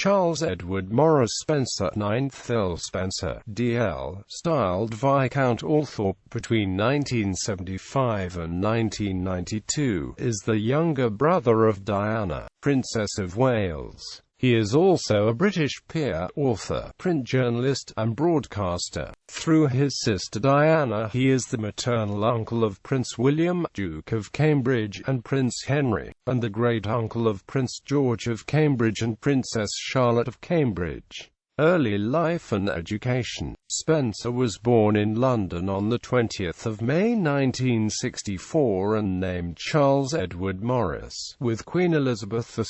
Charles Edward Maurice Spencer, 9th Earl Spencer, D.L., styled Viscount Althorp between 1975 and 1992, is the younger brother of Diana, Princess of Wales. He is also a British peer, author, print journalist, and broadcaster. Through his sister Diana, he is the maternal uncle of Prince William, Duke of Cambridge, and Prince Henry, and the great-uncle of Prince George of Cambridge and Princess Charlotte of Cambridge. Early life and education. Spencer was born in London on 20 May 1964 and named Charles Edward Maurice, with Queen Elizabeth II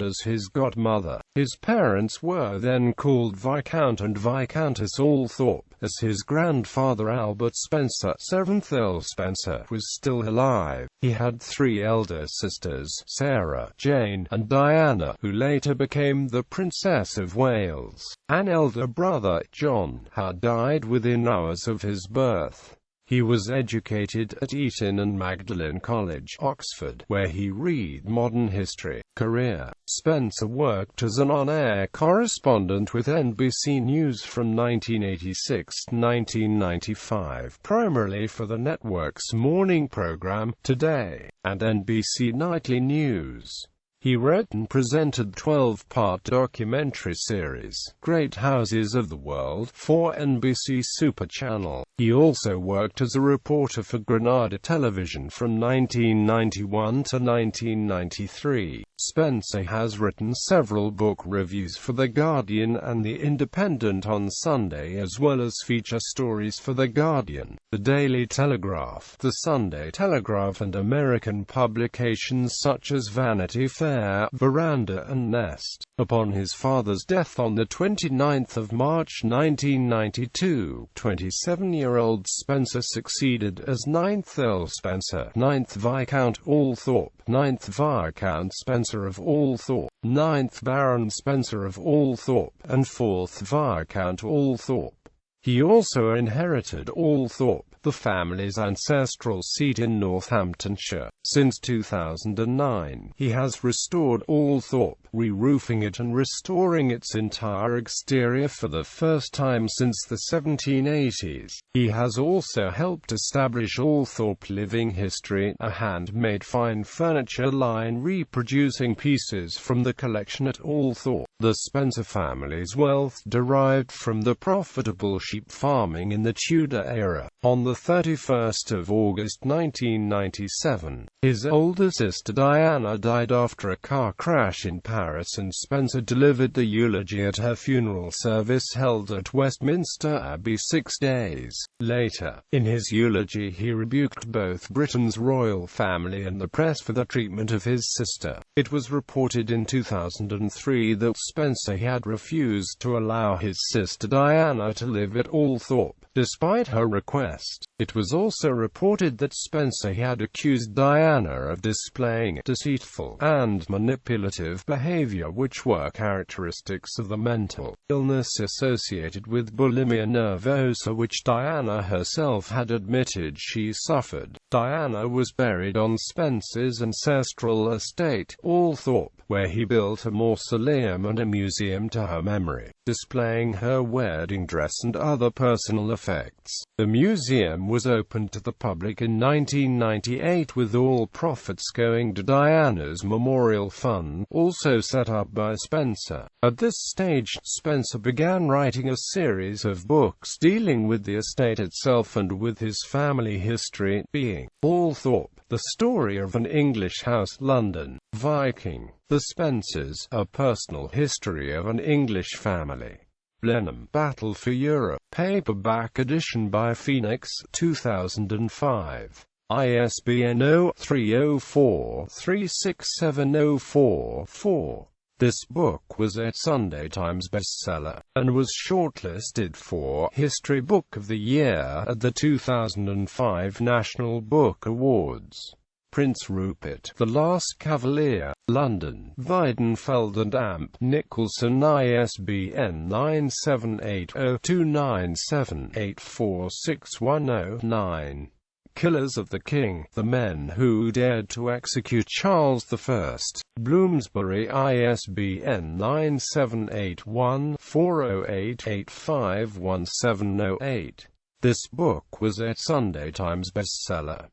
as his godmother. His parents were then called Viscount and Viscountess Althorp, as his grandfather Albert Spencer, 7th Earl Spencer, was still alive. He had three elder sisters, Sarah, Jane, and Diana, who later became the Princess of Wales. An elder brother, John, had died within hours of his birth. He was educated at Eton and Magdalen College, Oxford, where he read modern history. Career. Spencer worked as an on-air correspondent with NBC News from 1986 to 1995, primarily for the network's morning program, Today, and NBC Nightly News. He wrote and presented the 12-part documentary series, Great Houses of the World, for NBC Super Channel. He also worked as a reporter for Granada Television from 1991 to 1993. Spencer has written several book reviews for The Guardian and The Independent on Sunday, as well as feature stories for The Guardian, The Daily Telegraph, The Sunday Telegraph, and American publications such as Vanity Fair, Veranda, and Nest. Upon his father's death on 29 March 1992, 27-year-old Spencer succeeded as 9th Earl Spencer, 9th Viscount Althorp, 9th Viscount Spencer of Althorp, 9th Baron Spencer of Althorp, and 4th Viscount Althorp. He also inherited Althorp, the family's ancestral seat in Northamptonshire. Since 2009, he has restored Althorp, re-roofing it and restoring its entire exterior for the first time since the 1780s. He has also helped establish Althorp Living History, a handmade fine furniture line reproducing pieces from the collection at Althorp. The Spencer family's wealth derived from the profitable sheep farming in the Tudor era. On the 31st of August 1997, his older sister Diana died after a car crash in Paris, and Spencer delivered the eulogy at her funeral service held at Westminster Abbey 6 days later. In his eulogy he rebuked both Britain's royal family and the press for the treatment of his sister. It was reported in 2003 that Spencer had refused to allow his sister Diana to live at Althorp, despite her request. It was also reported that Spencer had accused Diana of displaying deceitful and manipulative behavior, which were characteristics of the mental illness associated with bulimia nervosa, which Diana herself had admitted she suffered. Diana was buried on Spencer's ancestral estate, Althorp, where he built a mausoleum and a museum to her memory, displaying her wedding dress and other personal effects. The museum was opened to the public in 1998, with all profits going to Diana's memorial fund, also set up by Spencer. At this stage, Spencer began writing a series of books dealing with the estate itself and with his family history, being Althorp, The Story of an English House, London, Viking, The Spencers, A Personal History of an English Family, Blenheim, Battle for Europe, paperback edition by Phoenix, 2005. ISBN 0-304-36704-4. This book was a Sunday Times bestseller, and was shortlisted for History Book of the Year at the 2005 National Book Awards. Prince Rupert, The Last Cavalier, London, Weidenfeld and Amp, Nicholson, ISBN 9780297846109. Killers of the King, The Men Who Dared to Execute Charles I. Bloomsbury, ISBN 978-1-408-851-708. This book was a Sunday Times bestseller.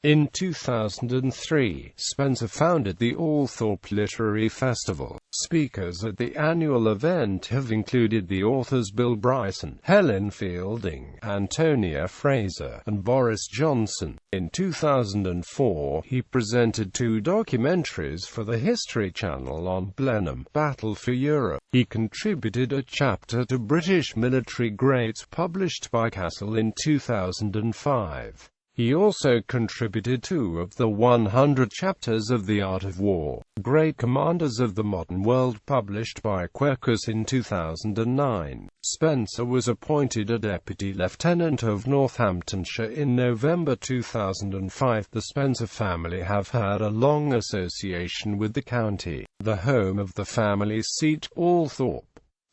In 2003, Spencer founded the Althorp Literary Festival. Speakers at the annual event have included the authors Bill Bryson, Helen Fielding, Antonia Fraser, and Boris Johnson. In 2004, he presented 2 documentaries for the History Channel on Blenheim, Battle for Europe. He contributed a chapter to British Military Greats published by Castle in 2005. He also contributed 2 of the 100 chapters of The Art of War, Great Commanders of the Modern World published by Quercus in 2009. Spencer was appointed a Deputy Lieutenant of Northamptonshire in November 2005. The Spencer family have had a long association with the county, the home of the family seat, Althorp.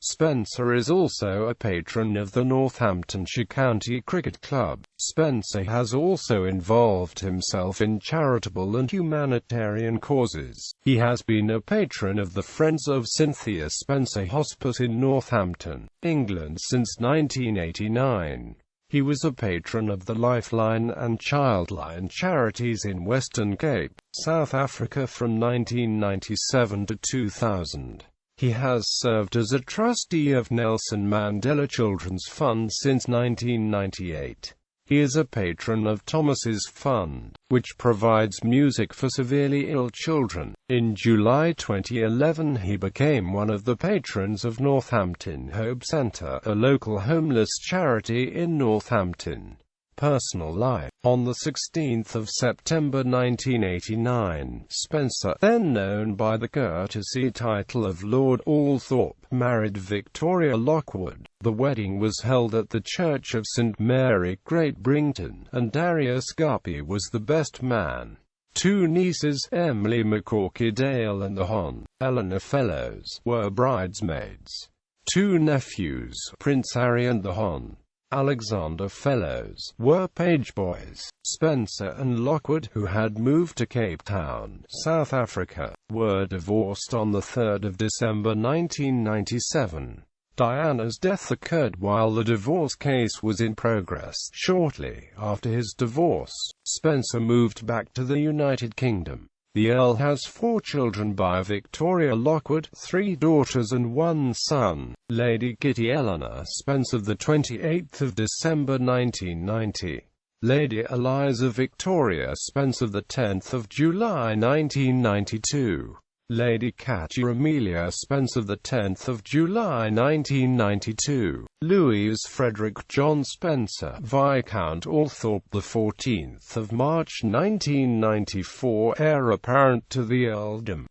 Spencer is also a patron of the Northamptonshire County Cricket Club. Spencer has also involved himself in charitable and humanitarian causes. He has been a patron of the Friends of Cynthia Spencer Hospice in Northampton, England since 1989. He was a patron of the Lifeline and Childline charities in Western Cape, South Africa from 1997 to 2000. He has served as a trustee of Nelson Mandela Children's Fund since 1998. He is a patron of Thomas's Fund, which provides music for severely ill children. In July 2011, he became one of the patrons of Northampton Hope Centre, a local homeless charity in Northampton. Personal life. On the 16th of September 1989, Spencer, then known by the courtesy title of Lord Althorp, married Victoria Lockwood. The wedding was held at the Church of St Mary, Great Brington, and Darius Guppy was the best man. 2 nieces, Emily McCorkey Dale and the Hon. Eleanor Fellows, were bridesmaids. 2 nephews, Prince Harry and the Hon. Alexander Fellows, were page boys. Spencer and Lockwood, who had moved to Cape Town, South Africa, were divorced on the 3rd of December 1997. Diana's death occurred while the divorce case was in progress. Shortly after his divorce, Spencer moved back to the United Kingdom. The Earl has 4 children by Victoria Lockwood, 3 daughters and 1 son. Lady Kitty Eleanor Spencer, the 28th of December 1990. Lady Eliza Victoria Spencer, the 10th of July 1992. Lady Katia Amelia Spencer, the 10th of July 1992. Louis Frederick John Spencer, Viscount Althorp, the 14th of March 1994, heir apparent to the earldom.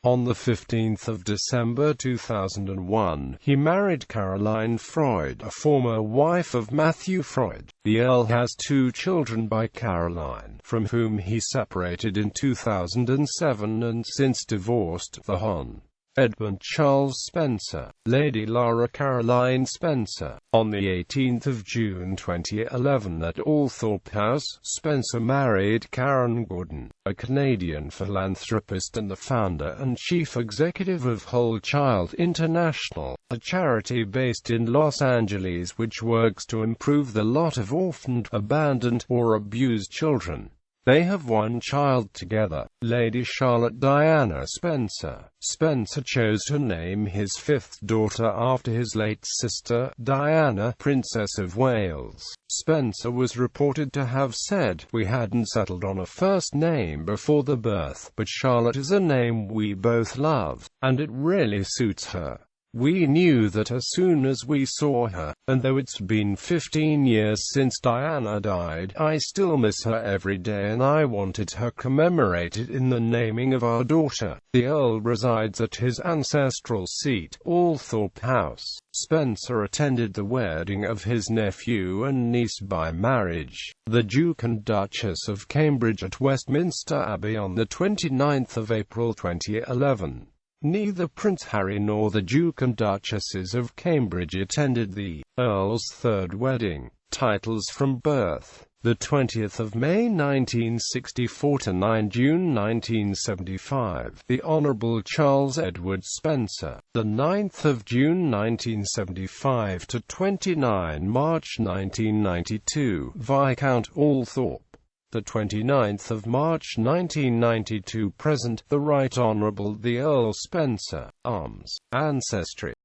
On the 15th of December 2001, he married Caroline Freud, a former wife of Matthew Freud. The Earl has 2 children by Caroline, from whom he separated in 2007 and since divorced, the Hon. Edmund Charles Spencer, Lady Laura Caroline Spencer. On the 18th of June 2011 at Althorp House, Spencer married Karen Gordon, a Canadian philanthropist and the founder and chief executive of Whole Child International, a charity based in Los Angeles which works to improve the lot of orphaned, abandoned, or abused children. They have 1 child together, Lady Charlotte Diana Spencer. Spencer chose to name his 5th daughter after his late sister, Diana, Princess of Wales. Spencer was reported to have said, "We hadn't settled on a first name before the birth, but Charlotte is a name we both love, and it really suits her. We knew that as soon as we saw her, and though it's been 15 years since Diana died, I still miss her every day and I wanted her commemorated in the naming of our daughter." The Earl resides at his ancestral seat, Althorp House. Spencer attended the wedding of his nephew and niece by marriage, the Duke and Duchess of Cambridge at Westminster Abbey on the 29th of April 2011. Neither Prince Harry nor the Duke and Duchesses of Cambridge attended the Earl's 3rd wedding. Titles from birth. the 20th of May 1964 to 9 June 1975, the Honourable Charles Edward Spencer, the 9th of June 1975 to 29 March 1992, Viscount Althorp, the 29th of March 1992 present, the Right Honourable the Earl Spencer, Arms, Ancestry.